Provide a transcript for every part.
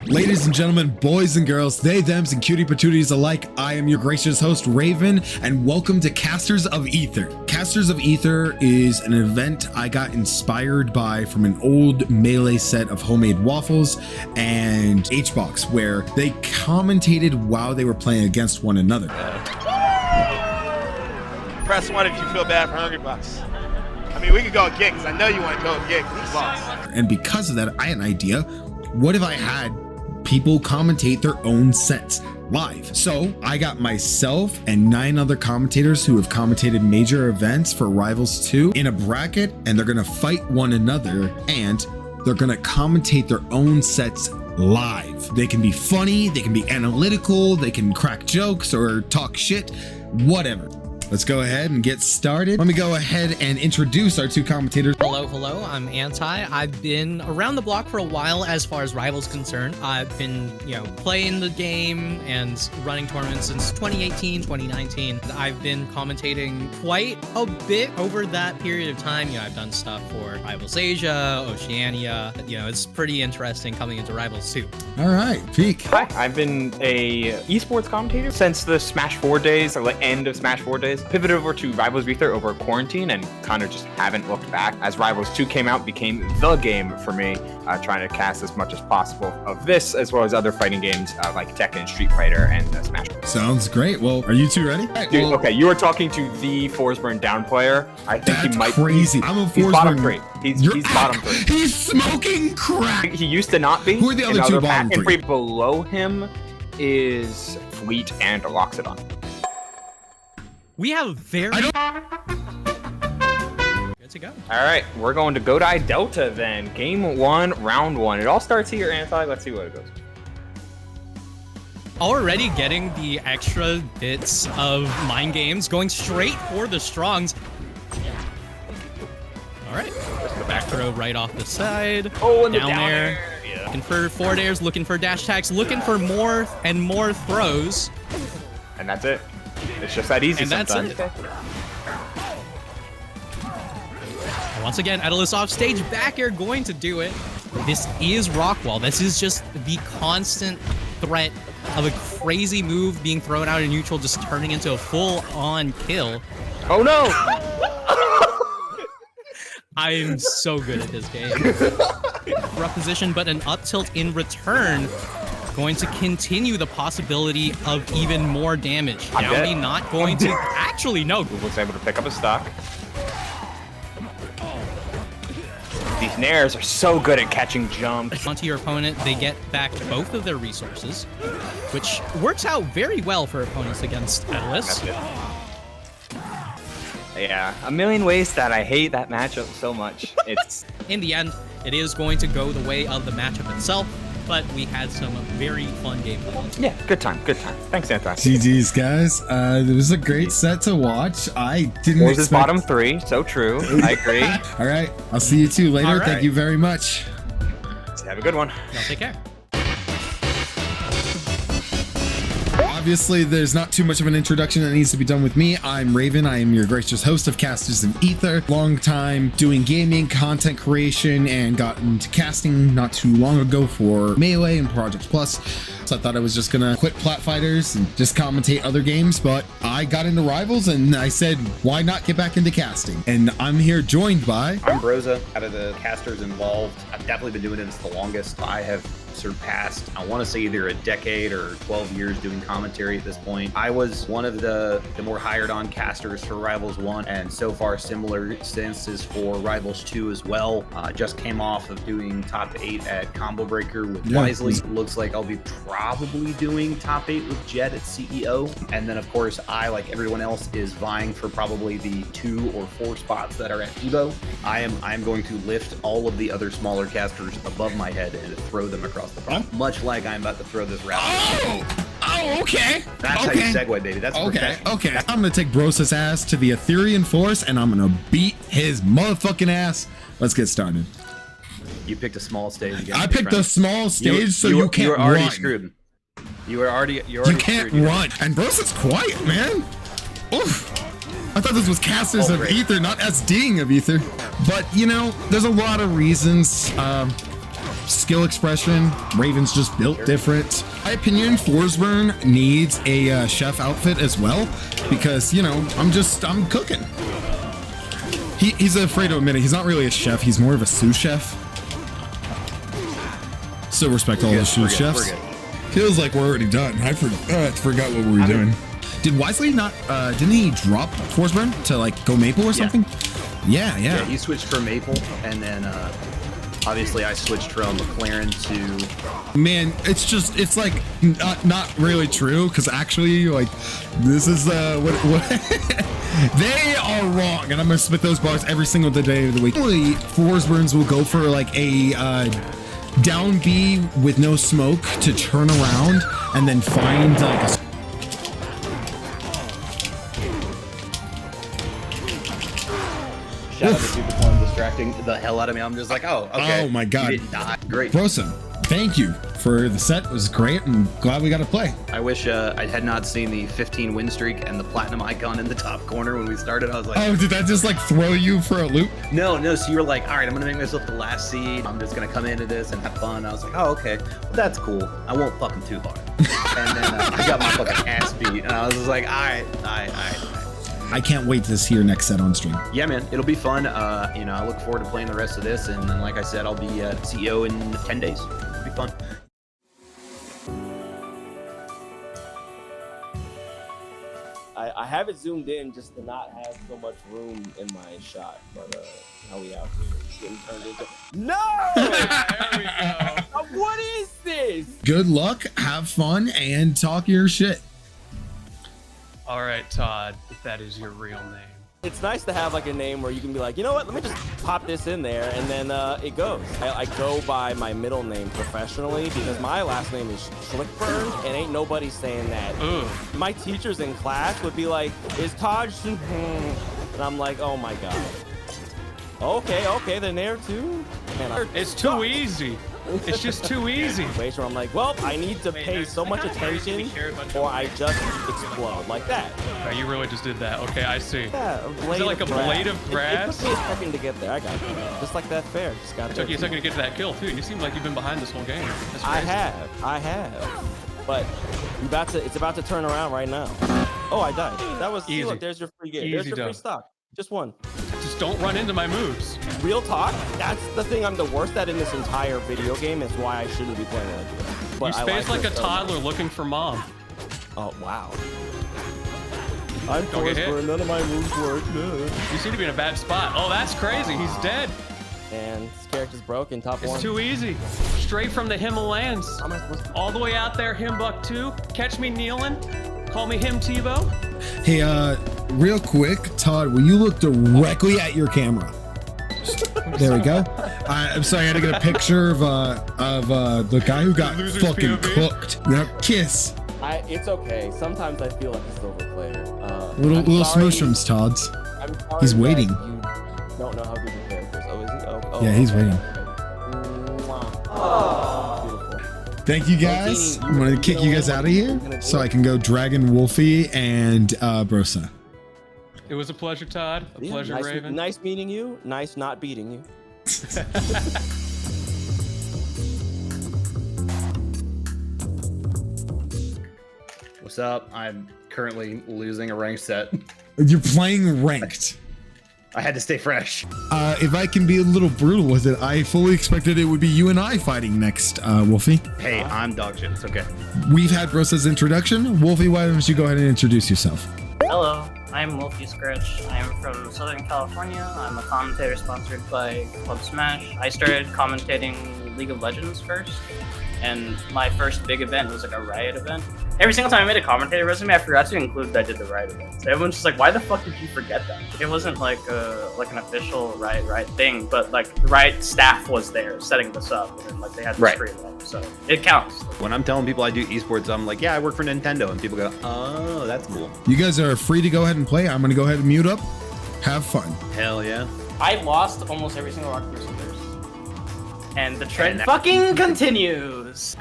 Ladies and gentlemen, boys and girls, they, thems, and cutie patooties alike, I am your gracious host, RAVN, and welcome to Casters of Aether. Casters of Aether is an event I got inspired by from an old Melee set of homemade waffles and HBox, where they commentated while they were playing against one another. Press 1 if you feel bad for Hungry Bucks. I mean, we could go get, because I know you want to go get, because he's lost. And because of that, I had an idea. What if I had people commentate their own sets live? So I got myself and 9 other commentators who have commentated major events for Rivals 2 in a bracket, and they're gonna fight one another, and they're gonna commentate their own sets live. They can be funny, they can be analytical, they can crack jokes or talk shit, whatever. Let's go ahead and get started. Let me go ahead and introduce our 2 commentators. Hello, I'm Ahntye. I've been around the block for a while as far as Rivals concerned. I've been, playing the game and running tournaments since 2018, 2019. I've been commentating quite a bit over that period of time. I've done stuff for Rivals Asia, Oceania. It's pretty interesting coming into Rivals 2. All right, Peak. Hi, I've been a esports commentator since the Smash 4 days, or the end of Smash 4 days. Pivoted over to Rivals Aether over quarantine and kind of just haven't looked back. As Rivals 2 came out, became the game for me, trying to cast as much as possible of this, as well as other fighting games like Tekken, Street Fighter, and Smash. Sounds great. Well, are you 2 ready? Dude, okay, you were talking to the Forsburn down player. I think he might crazy. I'm a He's bottom 3. He's bottom 3. He's smoking crack. He used to not be. Who are the other 2 bottom 3? Below him is Fleet and Loxodon. We have very good to go. All right, we're going to Godai Delta then. Game 1, round 1. It all starts here, Ahntye. Let's see what it goes. Already getting the extra bits of mind games, going straight for the strongs. All right, the back throw right off the side. Oh, and down the down there. Yeah. Looking for forward airs, looking for dash attacks, looking for more and more throws. And that's it. It's just that easy and sometimes. That's it. And once again, Edelus off stage, back air going to do it. This is Rockwall. This is just the constant threat of a crazy move being thrown out in neutral, just turning into a full-on kill. Oh no! I am so good at this game. Rough position, but an up tilt in return. Going to continue the possibility of even more damage. Downey not going to... Actually, no. Google's able to pick up a stock. These nairs are so good at catching jumps. Onto your opponent, they get back both of their resources, which works out very well for opponents against Edelus. Yeah, a million ways that I hate that matchup so much. It's... In the end, it is going to go the way of the matchup itself, but we had some very fun gameplay. Yeah, good time, good time. Thanks, Ahntye. GG's, guys. It was a great set to watch. I didn't expect... His bottom 3, so true. I agree. All right, I'll see you 2 later. Thank you very much. Have a good one. Y'all take care. Obviously, there's not too much of an introduction that needs to be done with me. I'm RAVN. I am your gracious host of Casters of Aether. Long time doing gaming, content creation, and got into casting not too long ago for Melee and Project Plus. So I thought I was just gonna quit Plat Fighters and just commentate other games, but I got into Rivals and I said, why not get back into casting? And I'm here joined by... I'm Brosa, out of the casters involved. I've definitely been doing this the longest. I have surpassed, I want to say, either a decade or 12 years doing commentary at this point. I was one of the more hired on casters for Rivals 1, and so far similar instances for Rivals 2 as well. Just came off of doing top 8 at Combo Breaker with Wisely. Looks like I'll be probably doing top 8 with Jett at CEO. And then of course I, like everyone else, is vying for probably the 2 or 4 spots that are at Evo. I am going to lift all of the other smaller casters above my head and throw them across the front, much like I'm about to throw this route. Oh, okay. That's how you segue, baby. That's okay. I'm gonna take Brosa's ass to the Aetherian Force, and I'm gonna beat his motherfucking ass. Let's get started. You picked a small stage again. I picked a small stage, so you can't run. You were already run. screwed. You can't run. And Brosa's quiet, man. Oof. I thought this was Casters of Aether, not SDing of Aether. But, there's a lot of reasons. skill expression. Raven's just built different. In my opinion, Forsburn needs a chef outfit as well, because, you know, I'm cooking. He's afraid to admit it. He's not really a chef. He's more of a sous chef. Still respect all the sous chefs. Feels like we're already done. I forgot what we were doing. Did Wisely not, didn't he drop Forsburn to like go Maple or something? Yeah. Yeah, he switched from Maple, and then obviously I switched from McLaren to... Man, it's like not really true, because actually, like, this is what they are wrong, and I'm gonna spit those bars every single day of the week. Normally, Forsburns will go for like a down B with no smoke to turn around and then find like a... Shout out to Super Plum distracting the hell out of me. I'm just like, oh, okay. Oh my God. You didn't die. Great. Brosa, thank you for the set. It was great, and glad we got to play. I wish I had not seen the 15 win streak and the platinum icon in the top corner when we started. I was like, Oh, did that just like throw you for a loop? no. So you were like, all right, I'm gonna make myself the last seed. I'm just gonna come into this and have fun. I was like, oh, okay, well, that's cool. I won't fucking too hard. And then I got my fucking ass beat, and I was just like, all right. I can't wait to see your next set on stream. Yeah, man, it'll be fun. You know, I look forward to playing the rest of this, and then, like I said, I'll be CEO in 10 days. It'll be fun. I have it zoomed in just to not have so much room in my shot, but how we out here getting turned into... No! There we go. What is this? Good luck, have fun, and talk your shit. All right, Todd, if that is your real name. It's nice to have like a name where you can be like, you know what, let me just pop this in there, and then it goes. I go by my middle name professionally because my last name is Schlickburn, and ain't nobody saying that. Ugh. My teachers in class would be like, is Todd and I'm like, oh my God. Okay, then there too. Man, It's too easy. It's just too easy. Where I'm like, well, I need to pay so much attention or I just explode like that. Okay, you really just did that. Okay, I see. Yeah, a blade Is it like a blade of It grass? took me a second to get there. I got it. Just like that fair. Just got It took you a second to get to that kill, too. You seem like you've been behind this whole game. That's I crazy. have. But it's about to turn around right now. Oh, I died. That was Easy. Look, there's your free gear. Easy There's your done. free stock. Just one. Just don't run into my moves. Real talk, that's the thing I'm the worst at in this entire video game. Is why I shouldn't be playing like this. But You I space like it a so toddler much. looking for mom. Oh, wow. I'm Don't get hit. Forsburn, none of my moves work. No. You seem to be in a bad spot. Oh, that's crazy. He's dead. And this character's broken. Top It's one. too easy. Straight from the Himalayas. How am I supposed to... All the way out there, Himbuktu. Catch me kneeling. Call me Him Tebow. Hey, real quick, Todd, will you look directly at your camera? There we go. I'm sorry, I had to get a picture of the guy who got Loser's fucking POV. cooked. Now, kiss. It's okay. Sometimes I feel like a silver player. Little I'm sorry- smooshrooms, Todd's. I'm sorry He's that waiting. You don't know how good the character is. Oh, is he? Oh, Yeah, he's waiting. Mwah. Beautiful. Thank you guys. I'm gonna kick you guys out of here so I can go Dragon Wolfie and Brosa. It was a pleasure, Todd. A Yeah, pleasure, Raven. Nice meeting you. Nice not beating you. What's up? I'm currently losing a ranked set. You're playing ranked. I had to stay fresh. If I can be a little brutal with it, I fully expected it would be you and I fighting next, Wolfie. Hey, I'm dog shit. It's okay. We've had Brosa's introduction. Wolfie, why don't you go ahead and introduce yourself? Hello, I'm WolfeScratch. I'm from Southern California. I'm a commentator sponsored by Club Smash. I started commentating League of Legends first, and my first big event was like a Riot event. Every single time I made a commentator resume, I forgot to include that I did the Riot event. So everyone's just like, why the fuck did you forget that? It wasn't like an official Riot thing, but like the Riot staff was there setting this up, and like they had the Right. screen up, so it counts. When I'm telling people I do esports, I'm like, yeah, I work for Nintendo. And people go, oh, that's cool. You guys are free to go ahead and play. I'm going to go ahead and mute up. Have fun. Hell yeah. I lost almost every single Rock Paper Scissors. And the trend And that- fucking continues.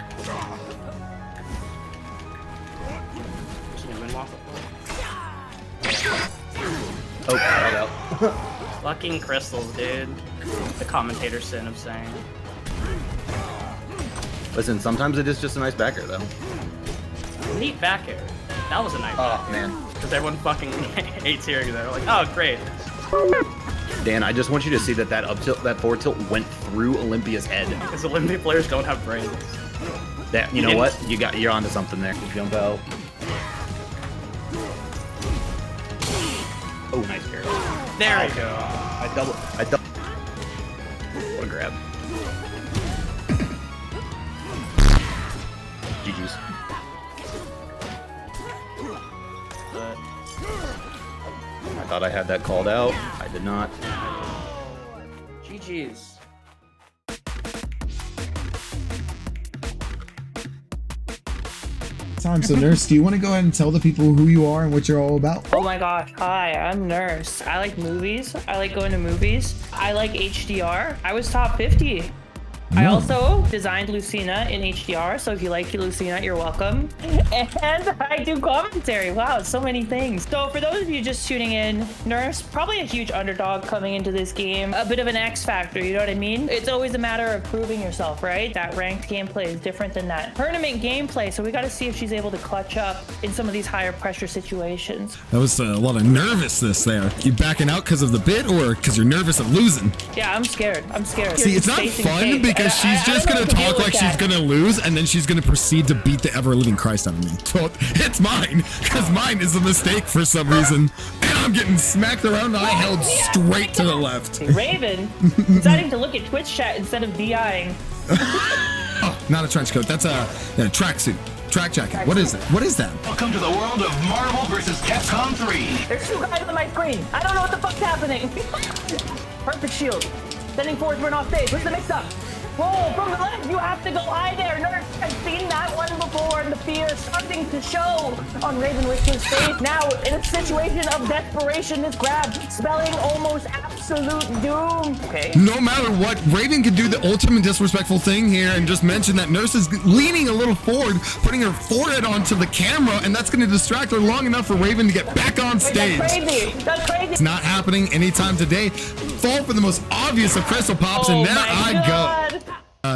Oh, held out. Fucking crystals, dude. The commentator sin of saying. Listen, sometimes it is just a nice back air, though. Neat back air. That was a nice Oh, back air. man. Because everyone fucking hates hearing that. They're like, oh, great. Dan, I just want you to see that up tilt, that forward tilt went through Olympia's head. Because Olympia players don't have brains. That, you know what? You're onto something there. Jump out. Oh, nice parry. There we go. I double. What a grab. GG's. I thought I had that called out. I did not. GG's. Time. So, Nurse, do you want to go ahead and tell the people who you are and what you're all about? Oh my gosh, hi, I'm Nurse. I like movies. I like going to movies. I like HDR. I was top 50. I also designed Lucina in HDR, so if you like Lucina, you're welcome. And I do commentary. Wow, so many things. So for those of you just tuning in, Nurse, probably a huge underdog coming into this game. A bit of an X factor, you know what I mean? It's always a matter of proving yourself, right? That ranked gameplay is different than that tournament gameplay, so we gotta see if she's able to clutch up in some of these higher pressure situations. That was a lot of nervousness there. You backing out because of the bit or because you're nervous of losing? Yeah, I'm scared. I'm scared. See, it's not fun because she's just going to talk like she's going to lose and then she's going to proceed to beat the ever-living Christ out of me. So it's mine because mine is a mistake for some reason. And I'm getting smacked around and I held straight to the left. Raven deciding to look at Twitch chat instead of DIing. Oh, not a trench coat. That's a tracksuit. Track jacket. What is it? What is that? Welcome to the world of Marvel vs. Capcom 3. There's two guys on my screen. I don't know what the fuck's happening. Perfect shield. Sending forward for an off stage. What's the mix up? Whoa, from the left, you have to go high there, Nurse. I've seen that one before, and the fear is starting to show on Raven Whisper's face. Now, in a situation of desperation, this grab, spelling almost absolute doom. Okay. No matter what, Raven could do the ultimate disrespectful thing here and just mention that Nurse is leaning a little forward, putting her forehead onto the camera, and that's going to distract her long enough for Raven to get back on stage. That's crazy. That's crazy. It's not happening anytime today. Fall for the most obvious of crystal pops, and there I go.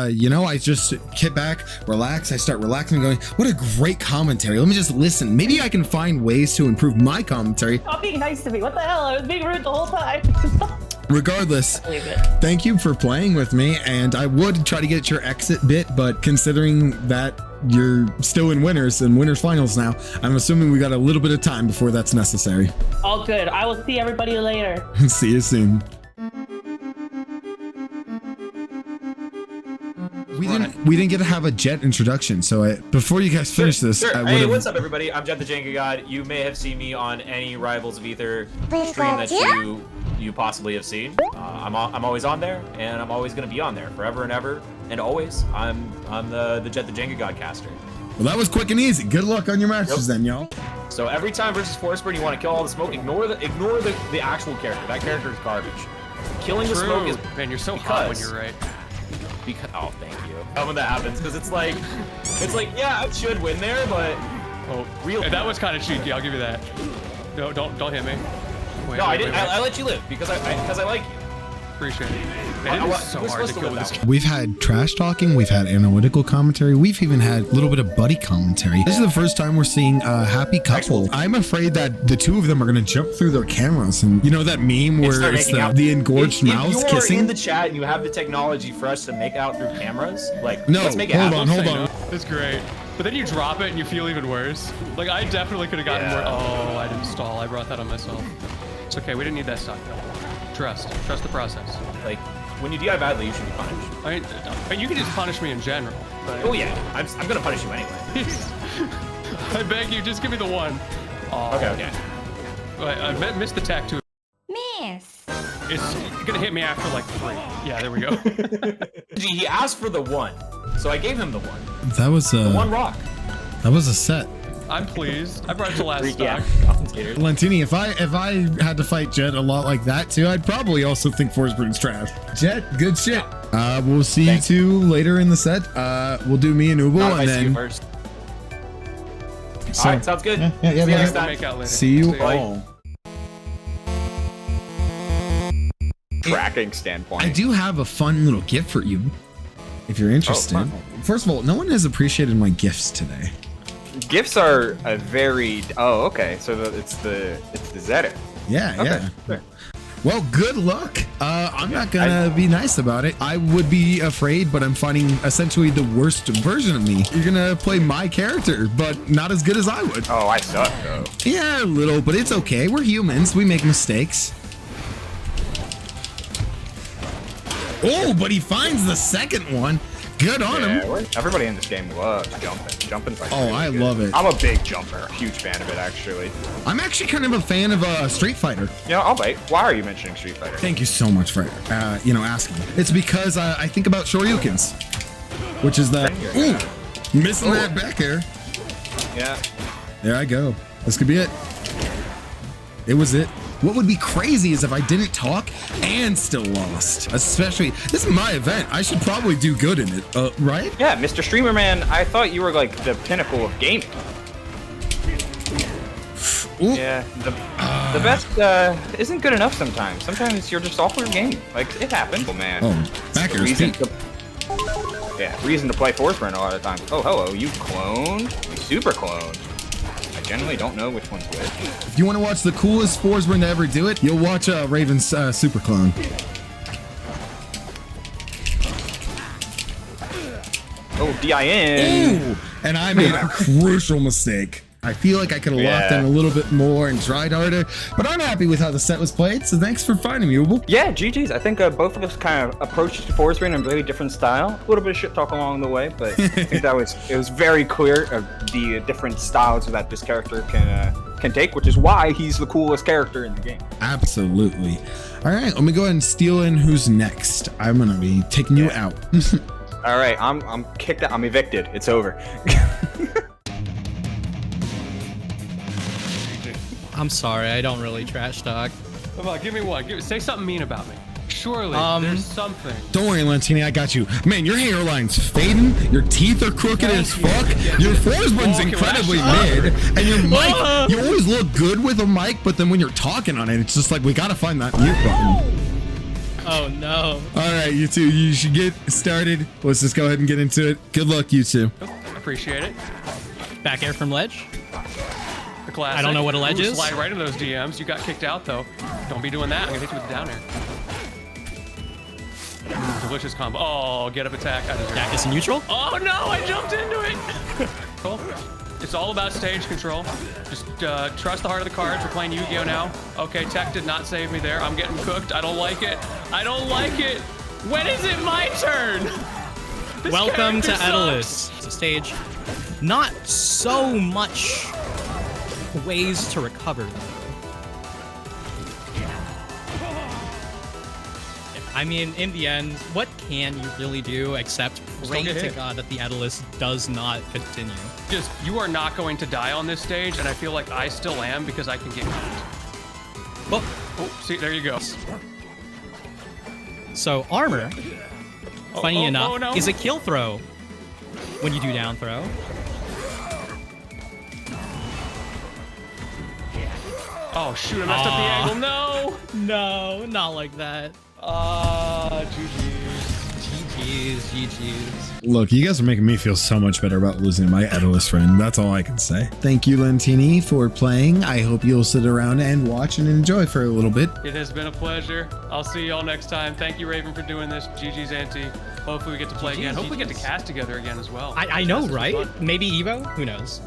You know, I just kick back, relax. I start relaxing and going, what a great commentary. Let me just listen. Maybe I can find ways to improve my commentary. Stop being nice to me. What the hell? I was being rude the whole time. Regardless, thank you for playing with me. And I would try to get your exit bit, but considering that you're still in winners and winners finals now, I'm assuming we got a little bit of time before that's necessary. All good. I will see everybody later. See you soon. We didn't get to have a Jett introduction, so before you guys finish this, Sure. Hey, what's up, everybody? I'm Jett The Jenga God. You may have seen me on any Rivals of Aether stream that you possibly have seen. I'm always on there, and I'm always going to be on there forever and ever and always. I'm the Jett The Jenga God caster. Well, that was quick and easy. Good luck on your matches then, y'all. So every time versus Forceburn, you want to kill all the smoke. Ignore the actual character. That character is garbage. Killing the smoke is man. You're so hot when you're right. Because oh, thank you. When that happens, because it's like yeah, I should win there, but real. That was kind of cheeky. I'll give you that. No, don't hit me. No, I didn't. I let you live because I like you. Appreciate it. Man, it is so hard to kill with this game. We've had trash talking, we've had analytical commentary, we've even had a little bit of buddy commentary. This is the first time we're seeing a happy couple. I'm afraid that the two of them are going to jump through their cameras, and you know that meme where it's the engorged mouths kissing? If you are in the chat and you have the technology for us to make out through cameras, like no, let's make it happen. Hold on. It's great. But then you drop it and you feel even worse. Like I definitely could have gotten more. Oh, I didn't stall. I brought that on myself. It's okay. We didn't need that stuff. Trust the process. Like when you DI badly, you should be punished. I mean, you can just punish me in general. But... Oh yeah, I'm gonna punish you anyway. I beg you, just give me the one. Oh. Okay. I missed the tack too. Miss. It's gonna hit me after like 3. Yeah, there we go. He asked for the 1, so I gave him the 1. That was the 1 rock. That was a set. I'm pleased. I brought it to last stock. Lentini, if I had to fight Jett a lot like that too, I'd probably also think Forceburton's trash. Jett, good shit. We'll see you two later in the set. We'll do me and Ubo, and then. First. All right, sounds good. Yeah. See you next time. See you all. Tracking standpoint. I do have a fun little gift for you. if you're interested. fun. First of all, no one has appreciated my gifts today. Gifts are a very. Oh, okay. So it's the Zeta. Yeah, Okay, yeah. sure. Well, good luck. I'm not gonna be nice about it. I would be afraid, but I'm fighting essentially the worst version of me. You're gonna play my character, but not as good as I would. Oh, I suck though. Yeah, a little, but it's okay. We're humans. We make mistakes. Oh, but he finds the second one. Good on him. Everybody in this game loves jumping. Jumping's like Oh, I love it. I'm a big jumper. Huge fan of it, actually. I'm actually kind of a fan of Street Fighter. You know, I'll bite. Why are you mentioning Street Fighter? Thank you so much for asking. It's because I think about Shoryukens, which is that. Ooh, missing that back air. Yeah. There I go. This could be it. It was it. What would be crazy is if I didn't talk and still lost. Especially, this is my event. I should probably do good in it, right? Yeah, Mr. Streamer Man, I thought you were like the pinnacle of gaming. Ooh. Yeah, the best isn't good enough sometimes. Sometimes you're just awkward game. Like, it happens. Oh, man. Oh, back air. Reason to play Force Run a lot of times. Oh, hello, you cloned? You super cloned. I generally don't know which one's which. If you want to watch the coolest Forsburn to ever do it, you'll watch Raven's Super Clone. Oh, DIN. Ooh, and I made a crucial mistake. I feel like I could have locked in a little bit more and tried harder, but I'm happy with how the set was played, so thanks for finding me, Ubel. Yeah, GG's. I think both of us kind of approached Force Rain in a very different style. A little bit of shit talk along the way, but I think it was very clear of the different styles that this character can take, which is why he's the coolest character in the game. Absolutely. All right, let me go ahead and steal in who's next. I'm gonna be taking you out. All right, I'm kicked out. I'm evicted. It's over. I'm sorry, I don't really trash talk. Come on, give me one. Say something mean about me. Surely, there's something. Don't worry, Lentini, I got you. Man, your hairline's fading, your teeth are crooked as fuck, your Forsburn's incredibly mid, and your mic, you always look good with a mic, but then when you're talking on it, it's just like, we gotta find that mute button. Oh no. All right, you two, you should get started. Let's just go ahead and get into it. Good luck, you two. Appreciate it. Back air from ledge. The classic. I don't know what a ledge is. Slide right into those DMs. You got kicked out though. Don't be doing that. I'm gonna hit you with the down air. Delicious combo. Oh, get up attack. Attack is neutral. Oh no, I jumped into it. Cool. It's all about stage control. Just trust the heart of the cards. We're playing Yu-Gi-Oh now. Okay, tech did not save me there. I'm getting cooked. I don't like it. I don't like it. When is it my turn? Welcome to Aether. It's a stage. Not so much ways to recover them. I mean, in the end, what can you really do except pray to God that the Aether does not continue? Just, you are not going to die on this stage, and I feel like I still am because I can get cooked. Oh, see, there you go. So armor, funny enough, is a kill throw when you do down throw. Oh shoot, I messed up the angle. No! No, not like that. GG's. Look, you guys are making me feel so much better about losing my Aetherless friend. That's all I can say. Thank you, Lentini, for playing. I hope you'll sit around and watch and enjoy for a little bit. It has been a pleasure. I'll see y'all next time. Thank you, Raven, for doing this. GG's, Auntie. Hopefully we get to play again. Hopefully we get to cast together again as well. I know, right? Maybe Evo? Who knows?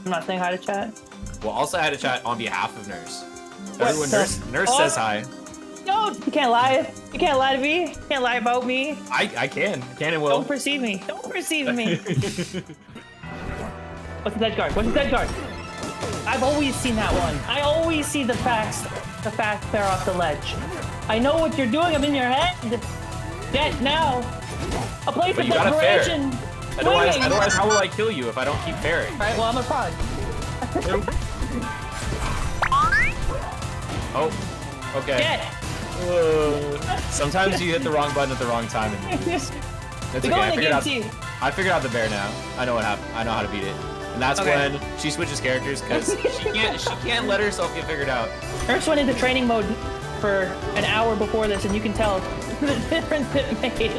I'm not saying hi to chat. Well, also had a chat on behalf of Nurse. What Everyone, the- Nurse says hi. No, you can't lie. You can't lie to me. You can't lie about me. I can and will. Don't perceive me. Don't perceive me. What's the dead guard? What's the dead guard? I've always seen that one. I always see the facts there off the ledge. I know what you're doing. I'm in your head. Dead now. A place But of you gotta fair. desperation. Otherwise, how will I kill you if I don't keep fairing? All right, well, I'm a frog. Oh, okay. Dead. Sometimes you hit the wrong button at the wrong time. And it's okay. I figured out the bear now. I know what happened. I know how to beat it. And that's when she switches characters because she can't let herself get figured out. Nurse went into training mode. for an hour before this, and you can tell the difference it made.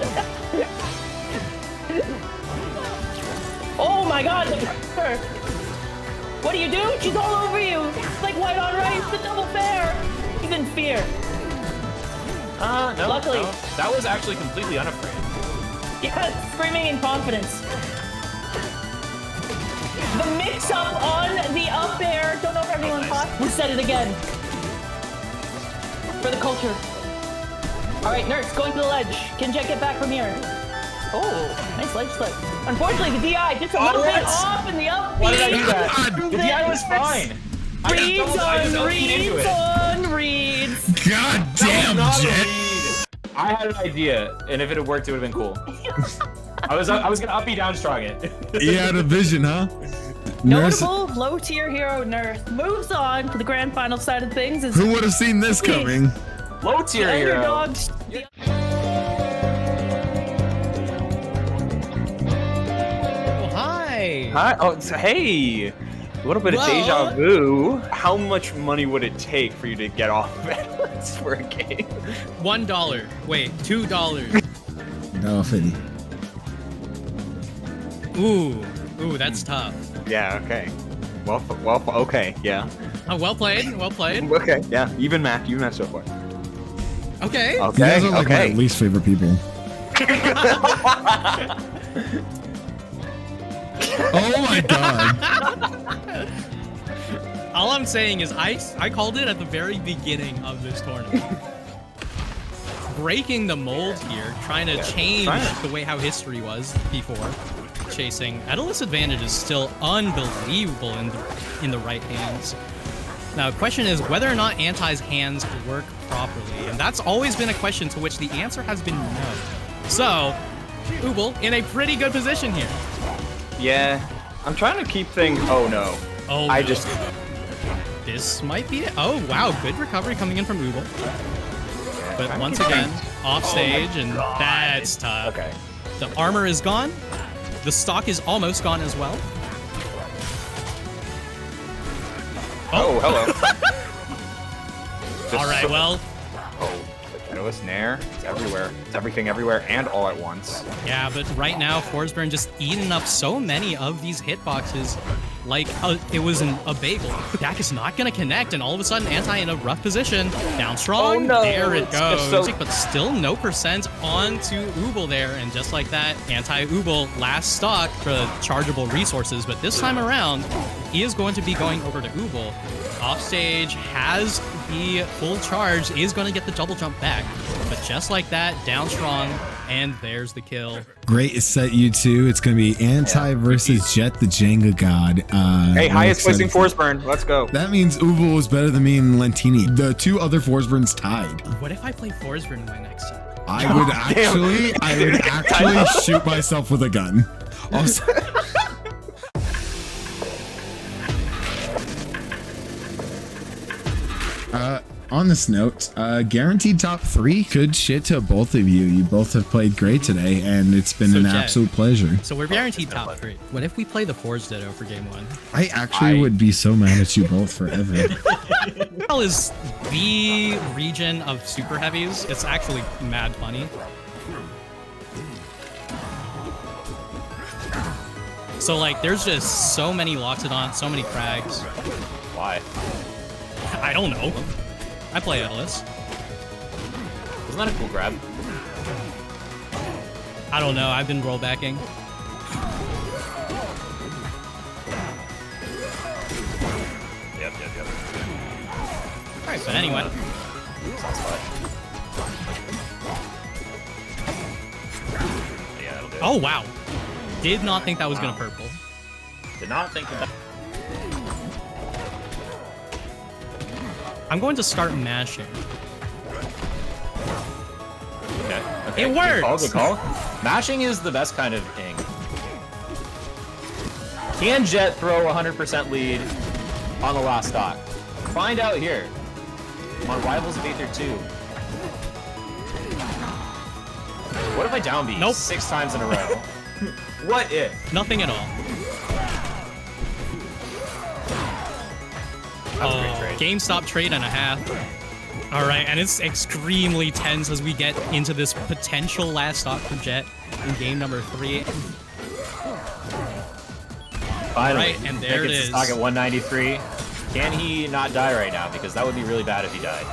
Oh my God, the pressure. What do you do? She's all over you. It's like white on rice, the double fair. He's in fear. No. Luckily. No. That was actually completely unafraid. Yeah, screaming in confidence. The mix-up on the up air. Don't know if everyone caught. We said it again. For the culture. All right, Nurse, going to the ledge. Can Jett get back from here? Oh, nice ledge slip. Unfortunately, the DI just a little bit off in the up. Why did I do that? The DI was fine. Reads on reads. God damn, Jett. I had an idea, and if it had worked, it would have been cool. I was gonna up B down strong it. You had a vision, huh? Nurse, Notable low-tier hero Nurse moves on to the grand final side of things. who would have seen this coming? Low tier The hero. underdogs. Oh, hi. Hi. Oh, hey. A little bit of deja vu. How much money would it take for you to get off medalist for a game? $1. Wait, $2. No, 50. Ooh, that's tough. Yeah. Okay. Well. Okay. Yeah. Oh, well played. Well played. Okay. Yeah. Even math so far. Okay. You guys are like my least favorite people. Oh my God. All I'm saying is I called it at the very beginning of this tournament. Breaking the mold here, trying to change the way how history was before. Chasing Edalus advantage is still unbelievable in the right hands. Now, the question is whether or not Ahntye's hands work properly, and that's always been a question to which the answer has been no. So, Ubel in a pretty good position here. Yeah. I'm trying to keep things. Oh no. Oh, I no. just. This might be it. Oh, wow. Good recovery coming in from Ubel. But once again, off stage, and that's tough. Okay. The armor is gone. The stock is almost gone as well. Oh, hello. All right, well. Oh, the Catalyst Nair. It's everywhere. It's everything everywhere and all at once. Yeah, but right now, Forsburn just eating up so many of these hitboxes like it was a bagel. Dak is not going to connect, and all of a sudden, Ahntye in a rough position. Down strong. Oh, no. There it It's just goes. so- But still no percent onto Ubel there. And just like that, Ahntye-Ubel last stock for the chargeable resources. But this time around, he is going to be going over to Ubel. Offstage has the full charge, is going to get the double jump back. But just like that, down strong, and there's the kill. Great set, you two. It's going to be Ahntye versus Jett The Jenga God. Hey, highest placing Forsburn. Let's go. That means Ubel was better than me and Lentini. The two other Forsburns tied. What if I play Forsburn in my next team? I would actually shoot myself with a gun. Also, on this note, guaranteed top 3. Good shit to both of you. You both have played great today, and it's been an Jett, absolute pleasure. So we're guaranteed top 3. What if we play the Forge Ditto for game 1? I actually would be so mad at you both forever. Hell is the region of super heavies. It's actually mad funny. So like, there's just so many Loxodon, so many Krags. Why? I don't know. I play Ellis. Isn't that a cool grab? I don't know. I've been rollbacking. Yep. All right, but anyway. Yeah, that'll do. Oh wow. Did not think that was gonna purple. Did not think of that. I'm going to start mashing. Okay. It works! Good call. Mashing is the best kind of ing. Can Jett throw 100% lead on the last stock? Find out here on Rivals of Aether 2. What if I down B 6 times in a row? What if? Nothing at all. That was a great trade. GameStop trade and a half. All right, and it's extremely tense as we get into this potential last stock for Jett in game number 3. Finally, All right, and there it is. Stock at 193. Can he not die right now? Because that would be really bad if he died.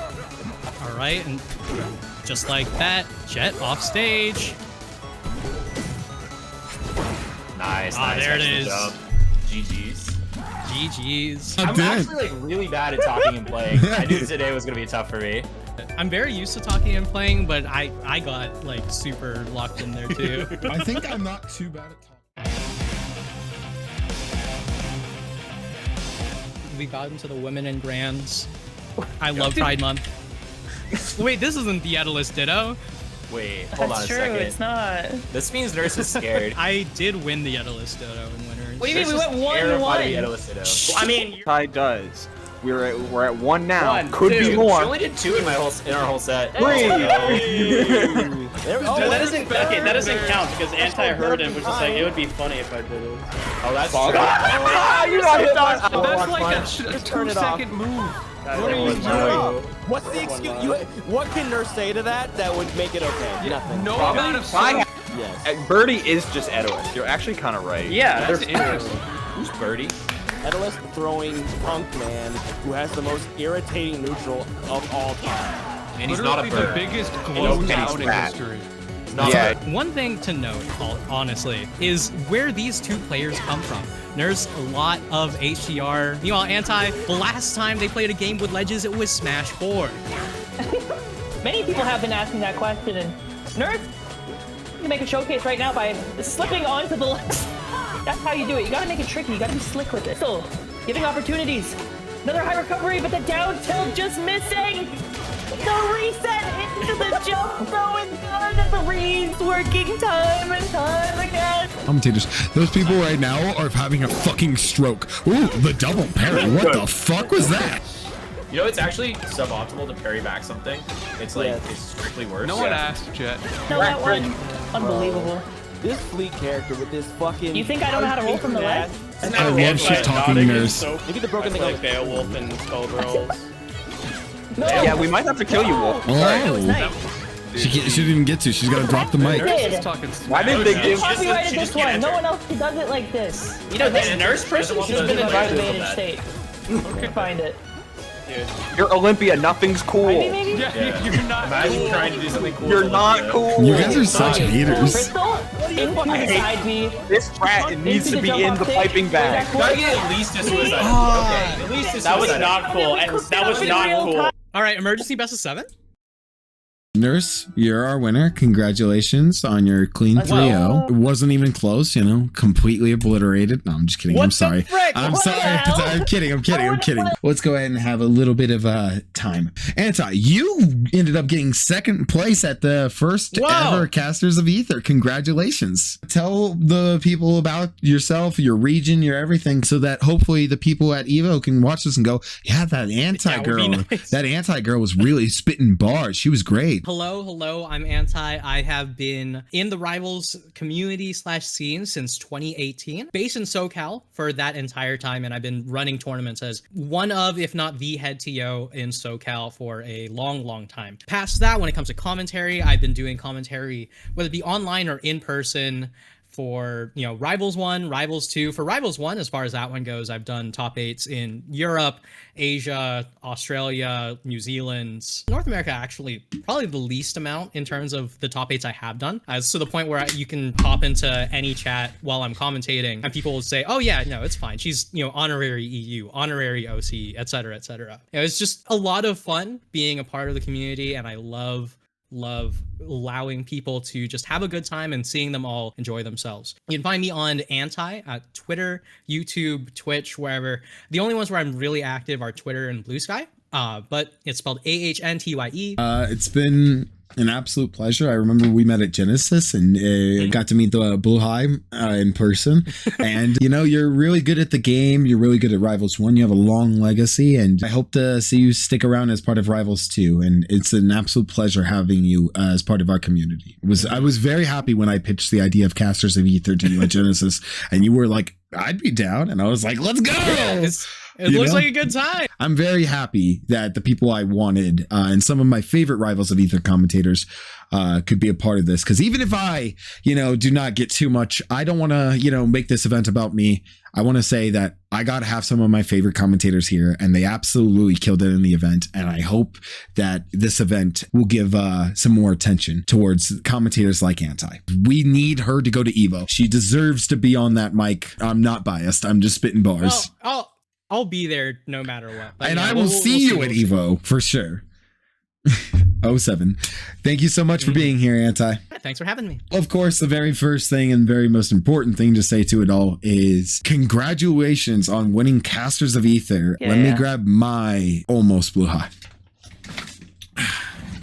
All right, and just like that, Jett off stage. Nice, Ah, nice. there it Excellent is. job. GG's. GG's. I'm actually like really bad at talking and playing. I knew today was gonna be tough for me. I'm very used to talking and playing, but I got like super locked in there too. I think I'm not too bad at talking. We got into the women in grands. I love Pride Month. Wait, this isn't the Daedalus Ditto. Wait, hold on a That's true. second. It's not. This means Nurse is scared. I did win the Daedalus Ditto in winners. What do you mean? We Nurse went is 1-1. terrified of the Daedalus Ditto. I mean, Ty does. We're at 1 now. One, Could two. be more. She only did 2 in our whole set. 3. That doesn't count because Ahntye heard it and was just like, it would be funny if I did it. Oh, that's true. You got hit by That's like a 2-second move. What are you doing? What's the excuse? What can Nurse say to that that would make it okay? Nothing. No amount of Yes. Birdie is just Edoist. You're actually kind of right. Yeah, That's interesting. Who's Birdie? Daedalus throwing Punk Man, who has the most irritating neutral of all time. And he's not a Literally bird. the biggest And glow he's down in fat. history. He's not Yeah. a bird. One thing to note, honestly, is where these two players come from. There's a lot of HDR. Meanwhile, Ahntye, the last time they played a game with ledges, it was Smash 4. Many people have been asking that question, and Nerd, you can make a showcase right now by slipping onto the left. That's how you do it. You gotta make it tricky. You gotta be slick with it. Still, giving opportunities. Another high recovery, but the down tilt just missing. The reset into the jump throw and done. The reads working time and time again. Commentators, those people right now are having a fucking stroke. Ooh, the double parry. What the fuck was that? You know, it's actually suboptimal to parry back something. It's like, it's strictly worse. No one asked, Jett. No, that one. Unbelievable. This Fleet character with this fucking. You think I don't know how to roll from the left? I love shit talking Nurse. Look at the broken thing. Like Beowulf and Skullgirls. No. Yeah, we might have to kill you, Wolf. That was Oh, nice. she didn't even get to. She's got to drop the mic. Did. Why did they give? Copyrighted this one. No one else does it like this. You know, this nurse person, she's been invited. Activated state. Okay. Find it. You're Olympia. Nothing's cool. Maybe? Yeah, you're not Imagine cool. trying to do something cool. You're not cool. You guys are such haters. Crystal? Into the side B. This rat needs to be in the piping bag. Gotta get at least a suicide. Okay, at least a That was suicide. not cool. And that was not cool. All right, emergency best of 7. Nurse, you're our winner. Congratulations on your clean 3-0. It wasn't even close, you know, completely obliterated. No, I'm just kidding. I'm sorry. I'm sorry. I'm kidding. Let's go ahead and have a little bit of time. Ahntye, you ended up getting second place at the first ever Casters of Aether. Congratulations. Tell the people about yourself, your region, your everything, so that hopefully the people at Evo can watch this and go, yeah, that Ahntye girl, that Ahntye girl was really spitting bars. She was great. Hello, I'm Ahntye. I have been in the Rivals community / scene since 2018, based in SoCal for that entire time, and I've been running tournaments as one of, if not the head TO in SoCal for a long time. Past that, when it comes to commentary, I've been doing commentary, whether it be online or in person, for, you know, Rivals 1, Rivals 2. For Rivals 1, as far as that one goes, I've done top 8s in Europe, Asia, Australia, New Zealand. North America, actually, probably the least amount in terms of the top 8s I have done. As to the point where you can pop into any chat while I'm commentating, and people will say, oh yeah, no, it's fine. She's, you know, honorary EU, honorary OC, etc., etc. You know, it's just a lot of fun being a part of the community, and I love allowing people to just have a good time and seeing them all enjoy themselves. You can find me on Ahntye at Twitter, YouTube, Twitch, wherever. The only ones where I'm really active are Twitter and Blue Sky, but it's spelled Ahntye. It's been an absolute pleasure. I remember we met at Genesis and got to meet the Blue High in person. And, you know, you're really good at the game. You're really good at Rivals 1. You have a long legacy, and I hope to see you stick around as part of Rivals 2. And it's an absolute pleasure having you as part of our community. I was very happy when I pitched the idea of Casters of Aether to you at Genesis, and you were like, I'd be down. And I was like, let's go. It You looks know? like a good time. I'm very happy that the people I wanted and some of my favorite Rivals of Aether commentators could be a part of this. Because even if I, do not get too much, I don't want to, make this event about me. I want to say that I got to have some of my favorite commentators here, and they absolutely killed it in the event. And I hope that this event will give some more attention towards commentators like Ahntye. We need her to go to Evo. She deserves to be on that mic. I'm not biased. I'm just spitting bars. Well, I'll be there no matter what. But and yeah, I will see you at Evo for sure. 07. Thank you so much for being here, Ahntye. Thanks for having me. Of course, the very first thing and very most important thing to say to it all is congratulations on winning Casters of Aether. Let me grab my almost blue high.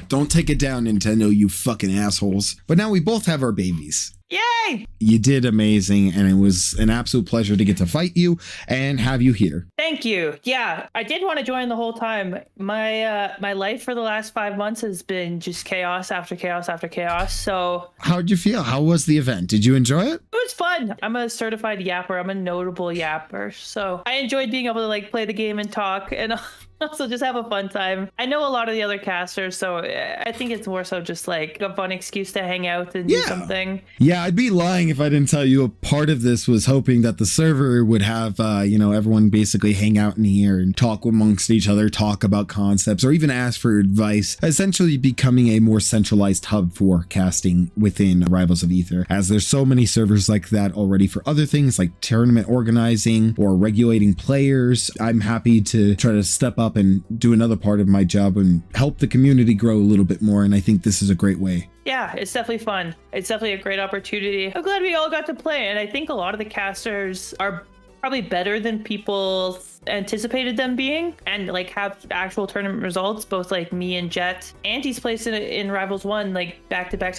Don't take it down, Nintendo, you fucking assholes. But now we both have our babies. Yay! You did amazing, and it was an absolute pleasure to get to fight you and have you here. Thank you. Yeah, I did want to join the whole time. My life for the last 5 months has been just chaos after chaos after chaos. So how'd you feel? How was the event? Did you enjoy it? it was fun. I'm a certified yapper. I'm a notable yapper. So I enjoyed being able to play the game and talk and also just have a fun time. I know a lot of the other casters, so I think it's more so just a fun excuse to hang out and do something. Yeah, I'd be lying if I didn't tell you a part of this was hoping that the server would have, everyone basically hang out in here and talk amongst each other, talk about concepts, or even ask for advice, essentially becoming a more centralized hub for casting within Rivals of Aether, as there's so many servers like that already for other things like tournament organizing or regulating players. I'm happy to try to step up and do another part of my job and help the community grow a little bit more, and I think this is a great way. Yeah, it's definitely fun. It's definitely a great opportunity. I'm glad we all got to play, and I think a lot of the casters are probably better than people anticipated them being, and have actual tournament results, both me and Jett. Ahntye's placed in Rivals 1 back to back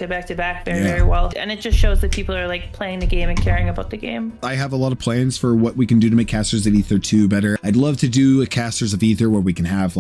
very well, and it just shows that people are playing the game and caring about the game. I have a lot of plans for what we can do to make Casters of Aether 2 better. I'd love to do a Casters of Aether where we can have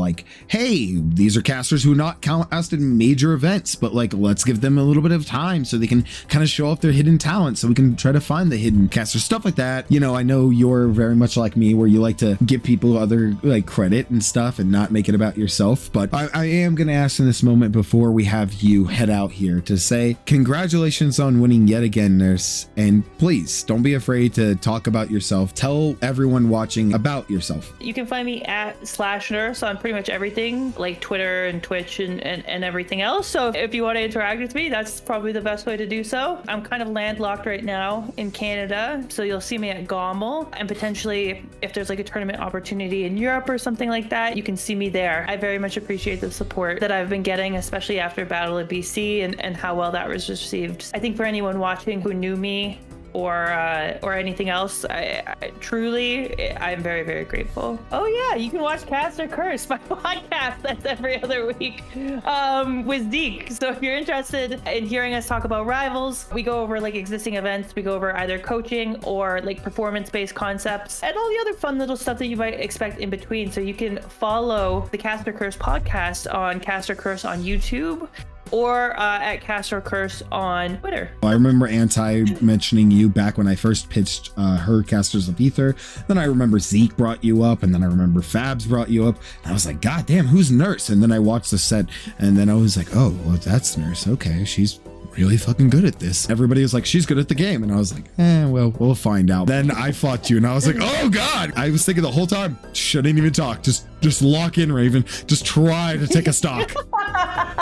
hey, these are casters who are not cast in major events, but let's give them a little bit of time so they can kind of show off their hidden talent, so we can try to find the hidden casters, stuff like that. I know you're very much like me, where you like to give people other credit and stuff and not make it about yourself. But I am going to ask in this moment, before we have you head out here, to say congratulations on winning yet again, Nurse, and please don't be afraid to talk about yourself. Tell everyone watching about yourself. You can find me at /nurse on pretty much everything, like Twitter and Twitch and everything else. So if you want to interact with me, that's probably the best way to do so. I'm kind of landlocked right now in Canada, so you'll see me at Gommel, and potentially if there's a tournament opportunity in Europe or something like that, you can see me there. I very much appreciate the support that I've been getting, especially after Battle of BC and how well that was received. I think for anyone watching who knew me or anything else, I truly, I'm very, very grateful. Oh yeah, you can watch Cast or Curse, my podcast that's every other week with Zeke. So if you're interested in hearing us talk about Rivals, we go over existing events, we go over either coaching or performance-based concepts and all the other fun little stuff that you might expect in between. So you can follow the Cast or Curse podcast on Cast or Curse on YouTube, or at Cast or Curse on Twitter. I remember Ahntye mentioning you back when I first pitched her Casters of Aether. Then I remember Zeke brought you up, and then I remember Fabs brought you up. And I was like, God damn, who's Nurse? And then I watched the set, and then I was like, oh, well, that's Nurse. Okay, she's really fucking good at this. Everybody was like, she's good at the game. And I was like, well, we'll find out. Then I fought you, and I was like, oh God. I was thinking the whole time, shouldn't even talk. Just lock in, Raven. Just try to take a stock.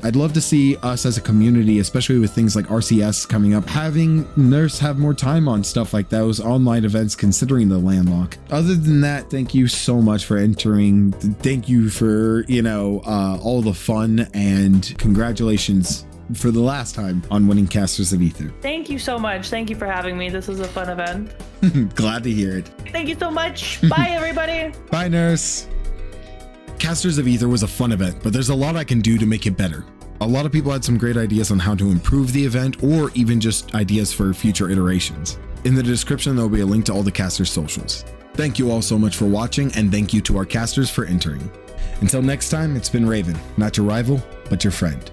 I'd love to see us as a community, especially with things like RCS coming up, having Nurse have more time on stuff like those online events, considering the landlock. Other than that, thank you so much for entering. Thank you for, all the fun, and congratulations for the last time on winning Casters of Aether. Thank you so much. Thank you for having me. This was a fun event. Glad to hear it. Thank you so much. Bye, everybody. Bye, Nurse. Casters of Aether was a fun event, but there's a lot I can do to make it better. A lot of people had some great ideas on how to improve the event, or even just ideas for future iterations. In the description, there will be a link to all the casters' socials. Thank you all so much for watching, and thank you to our casters for entering. Until next time, it's been Raven, not your rival, but your friend.